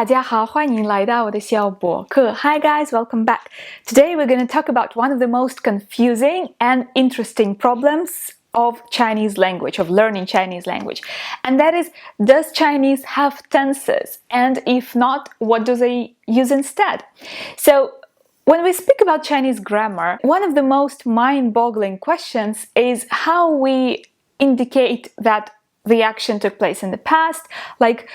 大家好，欢迎来到我的小博客。Hi guys, welcome back. Today we're going to talk about one of the most confusing and interesting problems of Chinese language, of learning Chinese language. And that is, does Chinese have tenses? And if not, what do they use instead? So, when we speak about Chinese grammar, one of the most mind-boggling questions is how we indicate that the action took place in the past. Like,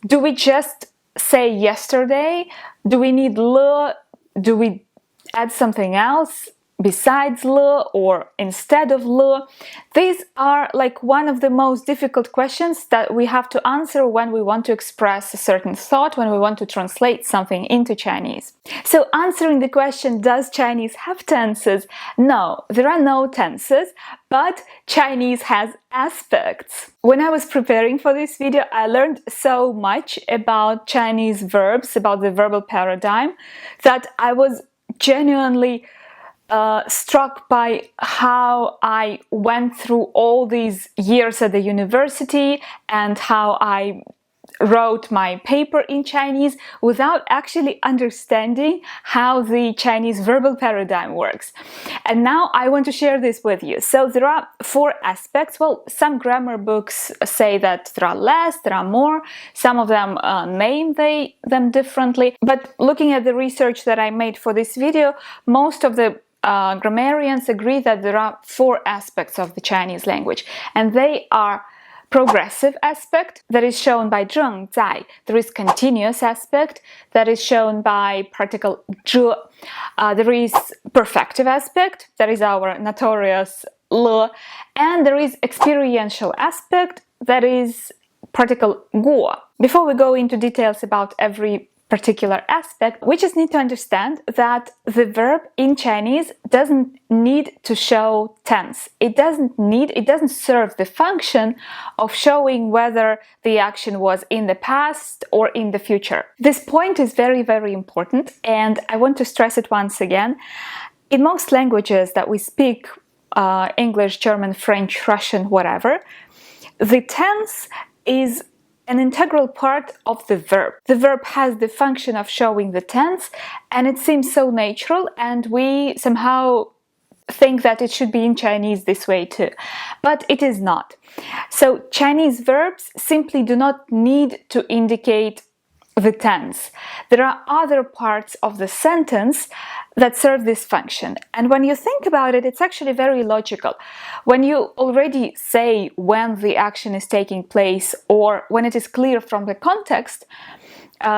do we just say yesterday? Do we need le? Do we add something else besides le or instead of le? These are like one of the most difficult questions that we have to answer when we want to express a certain thought, when we want to translate something into Chinese. So answering the question, does Chinese have tenses? No, there are no tenses, but Chinese has aspects. When I was preparing for this video, I learned so much about Chinese verbs, about the verbal paradigm, that I was genuinely struck by how I went through all these years at the university and how I wrote my paper in Chinese without actually understanding how the Chinese verbal paradigm works. And now I want to share this with you. So there are 4 aspects. Well, some grammar books say that there are less, there are more. Some of them name them differently. But looking at the research that I made for this video, most of the grammarians agree that there are 4 aspects of the Chinese language, and they are progressive aspect, that is shown by zhèngzài. There is continuous aspect, that is shown by particle zhe. There is perfective aspect, that is our notorious le, and there is experiential aspect, that is particle guo. Before we go into details about every particular aspect, we just need to understand that the verb in Chinese doesn't need to show tense. It doesn't serve the function of showing whether the action was in the past or in the future. This point is very, very important, and I want to stress it once again. In most languages that we speak, English, German, French, Russian, whatever, the tense is an integral part of the verb. The verb has the function of showing the tense, and it seems so natural, and we somehow think that it should be in Chinese this way too. But it is not. So Chinese verbs simply do not need to indicate the tense. There are other parts of the sentence that serve this function. And when you think about it, it's actually very logical. When you already say when the action is taking place or when it is clear from the context,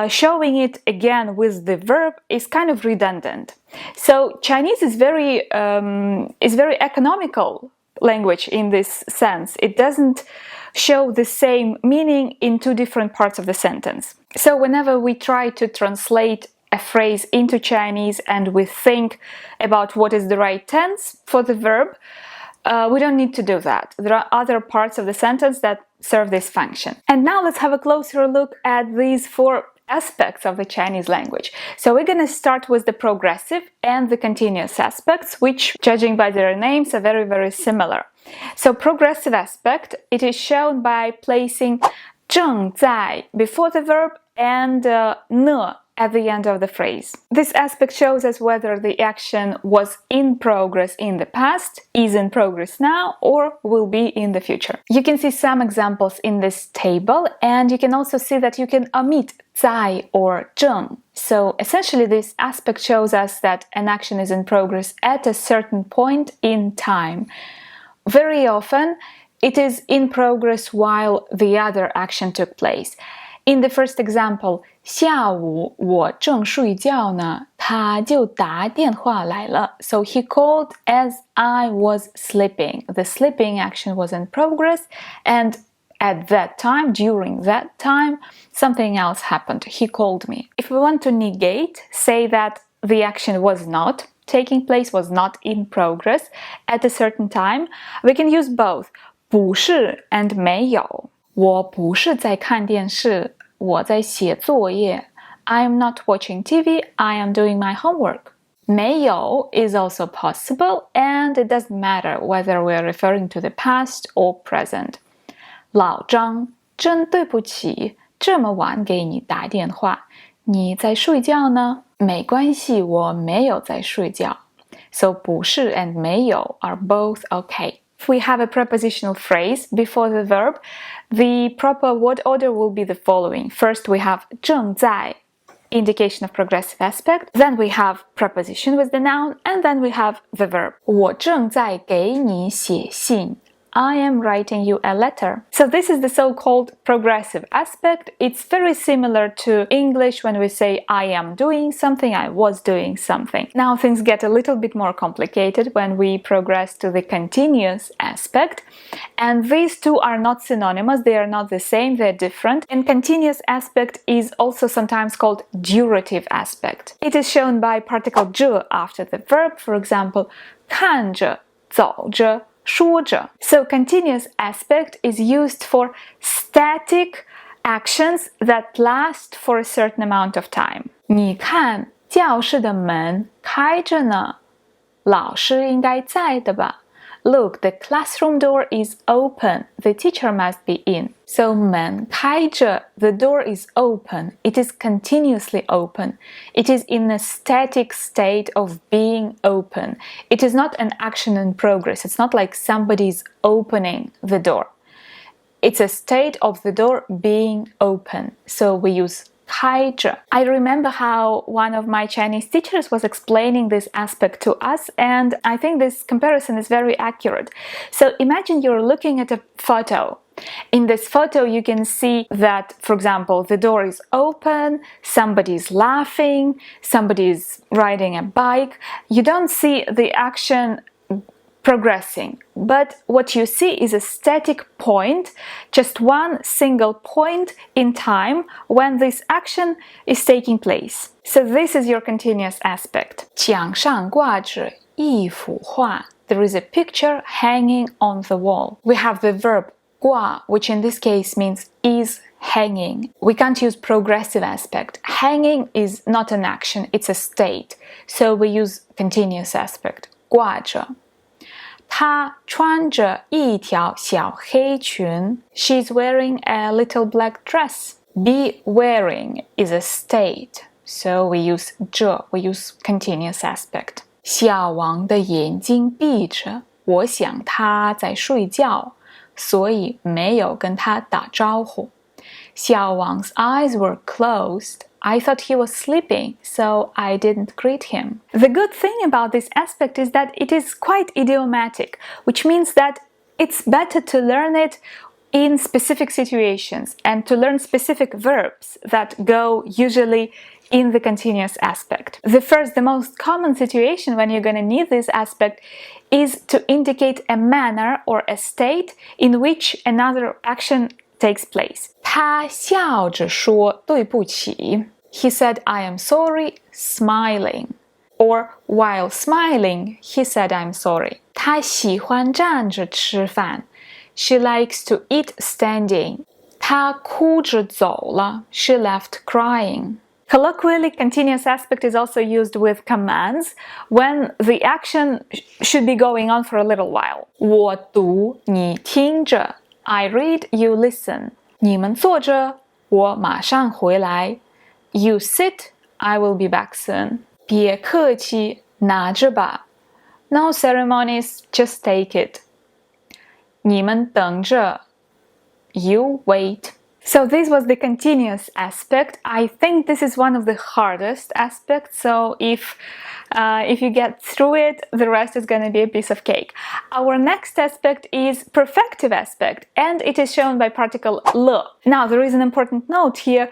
showing it again with the verb is kind of redundant. So Chinese is very economical language in this sense. It doesn't show the same meaning in 2 different parts of the sentence. So whenever we try to translate a phrase into Chinese and we think about what is the right tense for the verb, we don't need to do that. There are other parts of the sentence that serve this function. And now let's have a closer look at these 4 aspects of the Chinese language. So we're going to start with the progressive and the continuous aspects, which, judging by their names, are very, very similar. So progressive aspect, it is shown by placing 正在 before the verb and ne at the end of the phrase. This aspect shows us whether the action was in progress in the past, is in progress now, or will be in the future. You can see some examples in this table, and you can also see that you can omit 在 or 正. So essentially this aspect shows us that an action is in progress at a certain point in time. Very often it is in progress while the other action took place. In the first example, 下午我正睡觉呢，他就打电话来了. So he called as I was sleeping. The sleeping action was in progress, and at that time, during that time, something else happened. He called me. If we want to negate, say that the action was not taking place, was not in progress at a certain time, we can use both 不是 and 没有。我不是在看电视，我在写作业。I am not watching TV, I am doing my homework. 没有 is also possible, and it doesn't matter whether we are referring to the past or present. 老张，真对不起，这么晚给你打电话，你在睡觉呢？没关系，我没有在睡觉。So 不是 and 没有 are both okay. If we have a prepositional phrase before the verb, the proper word order will be the following. First we have 正在, indication of progressive aspect. Then we have preposition with the noun, and then we have the verb. 我正在给你写信。I am writing you a letter. So this is the so-called progressive aspect. It's very similar to English when we say I am doing something, I was doing something. Now things get a little bit more complicated when we progress to the continuous aspect. And these two are not synonymous, they are not the same, they're different. And continuous aspect is also sometimes called durative aspect. It is shown by particle 着 after the verb, for example, 看着,走着,说着. So continuous aspect is used for static actions that last for a certain amount of time. 你看教室的门开着呢，老师应该在的吧？ Look, the classroom door is open. The teacher must be in. So 门开着, the door is open. It is continuously open. It is in a static state of being open. It is not an action in progress. It's not like somebody's opening the door. It's a state of the door being open. So we use 开着. I remember how one of my Chinese teachers was explaining this aspect to us, and I think this comparison is very accurate. So imagine you're looking at a photo. In this photo you can see that, for example, the door is open, somebody's laughing, somebody's riding a bike. You don't see the action progressing, but what you see is a static point, just one single point in time when this action is taking place. So this is your continuous aspect. 墙上挂着一幅画. There is a picture hanging on the wall. We have the verb 挂, which in this case means is hanging. We can't use progressive aspect. Hanging is not an action, it's a state. So we use continuous aspect. 挂着. 她穿着一条小黑裙. She's wearing a little black dress. Be wearing is a state, so we use 着, we use continuous aspect. 小王的眼睛闭着, 我想他在睡觉, 所以没有跟他打招呼. 小王's eyes were closed. I thought he was sleeping, so I didn't greet him. The good thing about this aspect is that it is quite idiomatic, which means that it's better to learn it in specific situations and to learn specific verbs that go usually in the continuous aspect. The most common situation when you're going to need this aspect is to indicate a manner or a state in which another action takes place. 他笑着说对不起. He said, I am sorry, smiling. Or while smiling, he said, I'm sorry. 他喜欢站着吃饭. She likes to eat standing. 她哭着走了. She left crying. Colloquially, continuous aspect is also used with commands when the action should be going on for a little while. 我读,你听着. I read, you listen. 你们坐着,我马上回来. You sit, I will be back soon. 别客气,拿着吧. No ceremonies, just take it. 你们等着. You wait. So this was the continuous aspect. I think this is one of the hardest aspects, so if you get through it, the rest is going to be a piece of cake. Our next aspect is perfective aspect, and it is shown by particle le. Now there is an important note here.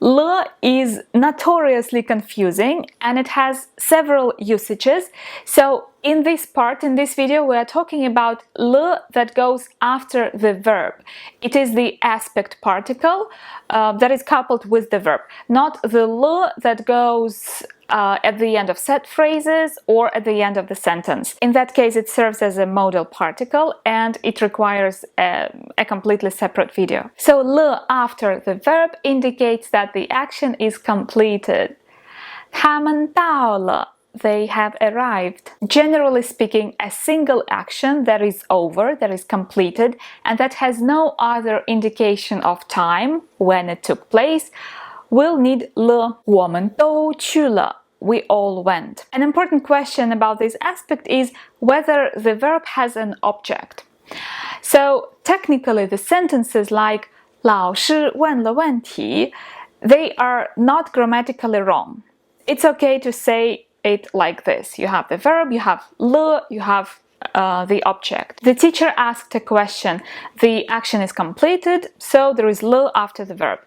Le is notoriously confusing and it has several usages. So in this part, in this video, we are talking about le that goes after the verb. It is the aspect particle that is coupled with the verb, not the le that goes at the end of set phrases or at the end of the sentence. In that case, it serves as a modal particle and it requires a completely separate video. So le after the verb indicates that the action is completed. 他们到了. they have arrived. Generally speaking, a single action that is over, that is completed, and that has no other indication of time when it took place, will need 了。我们都去了。We all went. An important question about this aspect is whether the verb has an object. So technically, the sentences like 老师问了问题, they are not grammatically wrong. It's okay to say it like this. You have the verb, you have 了, you have the object. The teacher asked a question. The action is completed, so there is 了 after the verb.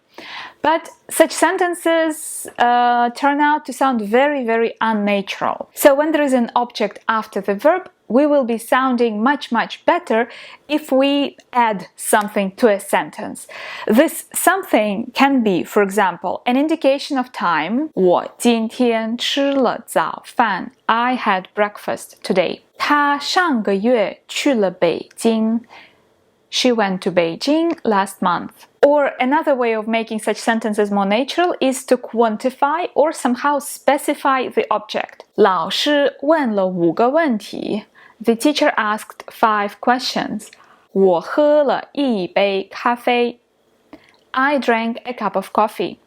But such sentences turn out to sound very, very unnatural. So when there is an object after the verb, we will be sounding much, much better if we add something to a sentence. This something can be, for example, an indication of time. 我今天吃了早饭. I had breakfast today. 她上个月去了北京. She went to Beijing last month. Or another way of making such sentences more natural is to quantify or somehow specify the object. 老师问了5个问题. The teacher asked 5 questions. 我喝了1杯咖啡. I drank a cup of coffee.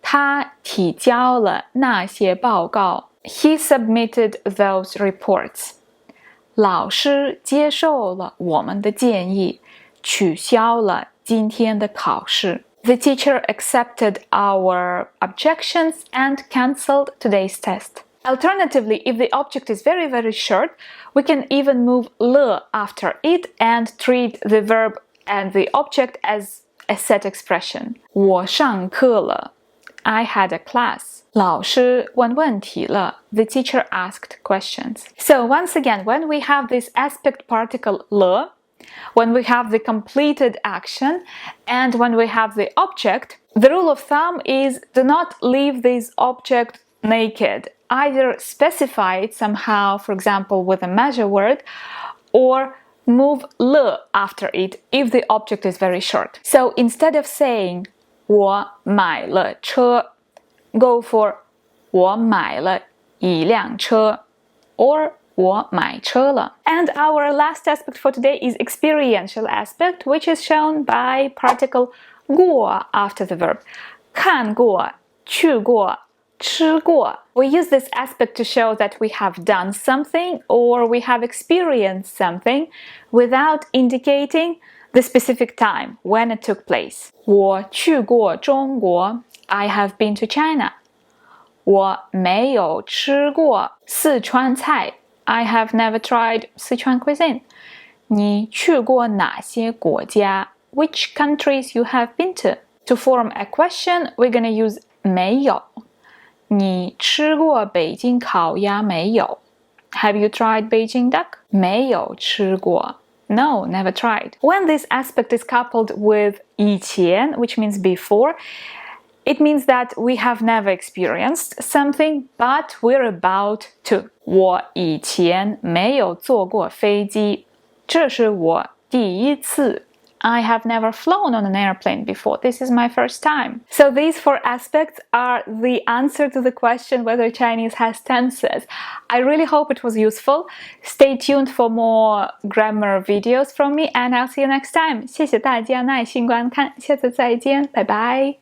他提交了那些报告. He submitted those reports. 老师接受了我们的建议，取消了今天的考试。The teacher accepted our objections and cancelled today's test. Alternatively, if the object is very, very short, we can even move 了 after it and treat the verb and the object as a set expression. 我上课了. I had a class. 老师问问题了. The teacher asked questions. So once again, when we have this aspect particle 了, when we have the completed action, and when we have the object, the rule of thumb is do not leave this object naked. Either specify it somehow, for example, with a measure word, or move 了 after it if the object is very short. So instead of saying 我买了车, go for 我买了一辆车 or 我买车了. And our last aspect for today is experiential aspect, which is shown by particle 过 after the verb. 看过, 去过, 吃过. We use this aspect to show that we have done something or we have experienced something without indicating the specific time when it took place. 我去过中国. I have been to China. 我没有吃过四川菜. I have never tried Sichuan cuisine. 你去过哪些国家? Which countries you have been to? To form a question, we're going to use 没有. 你吃过北京烤鸭没有? Have you tried Beijing duck? 没有吃过. No, never tried. When this aspect is coupled with 以前, which means before, it means that we have never experienced something, but we're about to. 我以前没有坐过飞机，这是我第一次。I have never flown on an airplane before. This is my first time. So these 4 aspects are the answer to the question whether Chinese has tenses. I really hope it was useful. Stay tuned for more grammar videos from me and I'll see you next time. 谢谢大家耐心观看，下次再见，拜拜。